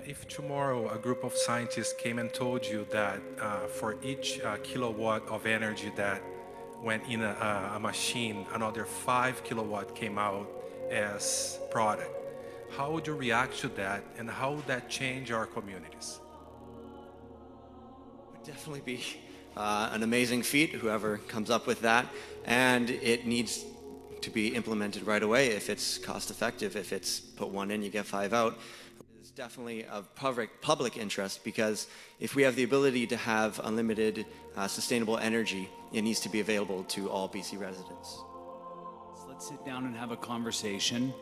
If tomorrow a group of scientists came and told you that for each kilowatt of energy that went in a machine, another 5 kilowatt came out as product, how would you react to that, and how would that change our communities? It would definitely be an amazing feat, whoever comes up with that, and it needs to be implemented right away if it's cost effective. If it's put one in, you get 5 out. It's definitely of public interest, because if we have the ability to have unlimited sustainable energy, it needs to be available to all BC residents. So let's sit down and have a conversation.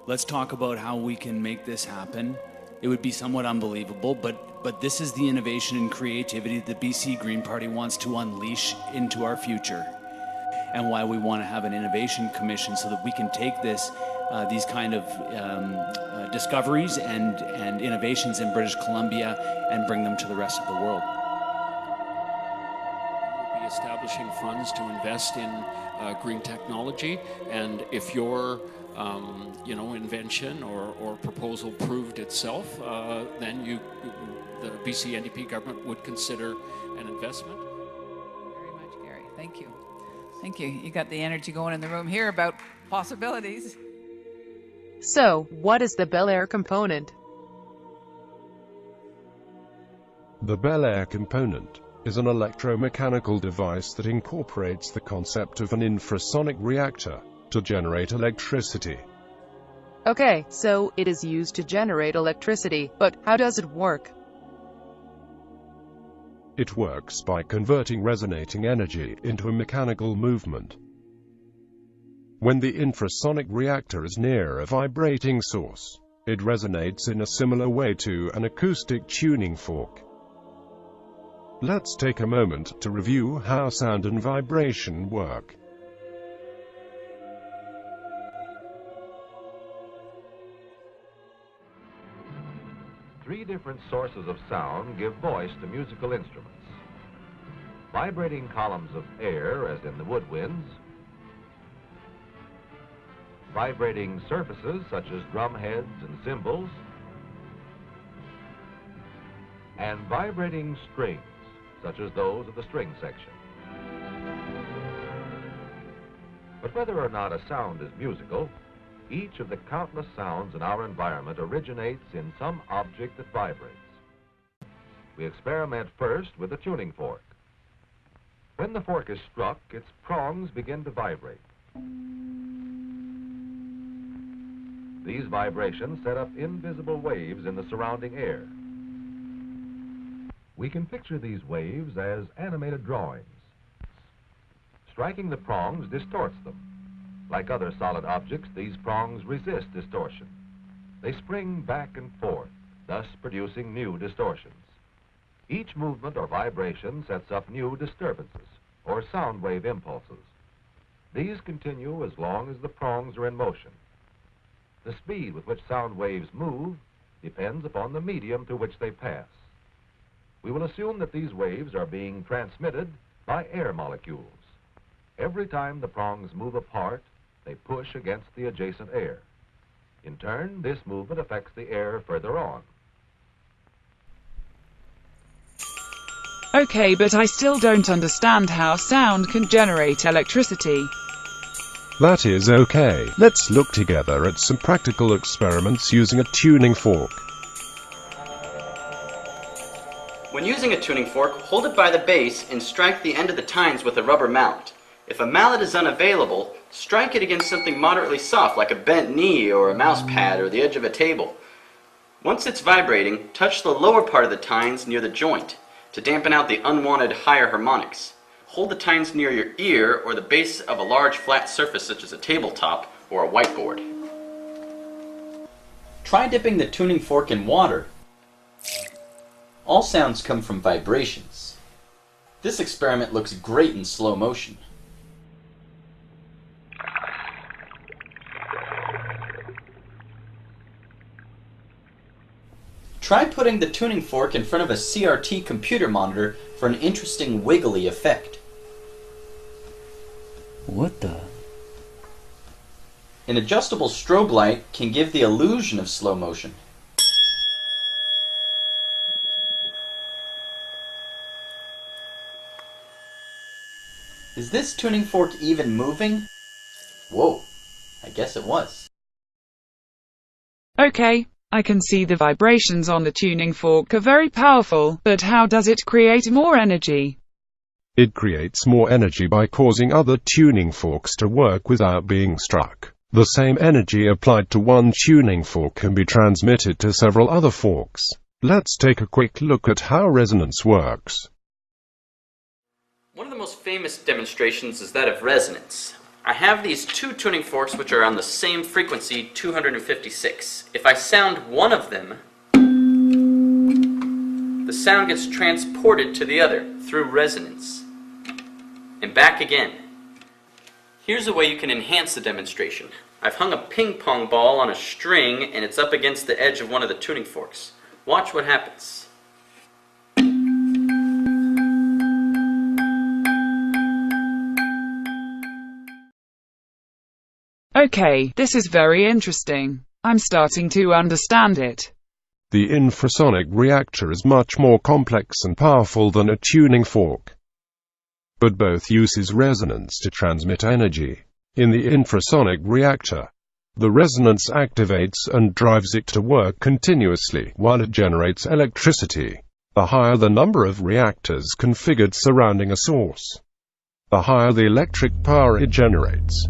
Let's talk about how we can make this happen. It would be somewhat unbelievable, but this is the innovation and creativity that the BC Green Party wants to unleash into our future, and why we want to have an innovation commission so that we can take this, these kind of discoveries and innovations in British Columbia and bring them to the rest of the world. We'll be establishing funds to invest in green technology, and if your invention or proposal proved itself, then the BC NDP government would consider an investment. Very much, Gary. Thank you. Thank you. You got the energy going in the room here about possibilities. So, what is the Belluaire Component? The Belluaire Component is an electro-mechanical device that incorporates the concept of an infrasonic-reactor to generate electricity. Okay, so it is used to generate electricity, but how does it work? It works by converting resonating energy into a mechanical movement. When the infrasonic reactor is near a vibrating source, it resonates in a similar way to an acoustic tuning fork. Let's take a moment to review how sound and vibration work. Three different sources of sound give voice to musical instruments. Vibrating columns of air, as in the woodwinds, vibrating surfaces such as drum heads and cymbals, and vibrating strings such as those of the string section. But whether or not a sound is musical, each of the countless sounds in our environment originates in some object that vibrates. We experiment first with a tuning fork. When the fork is struck, its prongs begin to vibrate. These vibrations set up invisible waves in the surrounding air. We can picture these waves as animated drawings. Striking the prongs distorts them. Like other solid objects, these prongs resist distortion. They spring back and forth, thus producing new distortions. Each movement or vibration sets up new disturbances, or sound wave impulses. These continue as long as the prongs are in motion. The speed with which sound waves move depends upon the medium through which they pass. We will assume that these waves are being transmitted by air molecules. Every time the prongs move apart, they push against the adjacent air. In turn, this movement affects the air further on. Okay, but I still don't understand how sound can generate electricity. That is okay. Let's look together at some practical experiments using a tuning fork. When using a tuning fork, hold it by the base and strike the end of the tines with a rubber mallet. If a mallet is unavailable, strike it against something moderately soft like a bent knee or a mouse pad or the edge of a table. Once it's vibrating, touch the lower part of the tines near the joint to dampen out the unwanted higher harmonics. Hold the tines near your ear or the base of a large flat surface such as a tabletop or a whiteboard. Try dipping the tuning fork in water. All sounds come from vibrations. This experiment looks great in slow motion. Try putting the tuning fork in front of a CRT computer monitor for an interesting wiggly effect. What the? An adjustable strobe light can give the illusion of slow motion. Is this tuning fork even moving? Whoa, I guess it was. Okay, I can see the vibrations on the tuning fork are very powerful, but how does it create more energy? It creates more energy by causing other tuning forks to work without being struck. The same energy applied to one tuning fork can be transmitted to several other forks. Let's take a quick look at how resonance works. One of the most famous demonstrations is that of resonance. I have these two tuning forks which are on the same frequency, 256. If I sound one of them, the sound gets transported to the other through resonance, and back again. Here's a way you can enhance the demonstration. I've hung a ping pong ball on a string and it's up against the edge of one of the tuning forks. Watch what happens. Okay, this is very interesting. I'm starting to understand it. The infrasonic reactor is much more complex and powerful than a tuning fork, but both uses resonance to transmit energy. In the infrasonic reactor, the resonance activates and drives it to work continuously while it generates electricity. The higher the number of reactors configured surrounding a source, the higher the electric power it generates.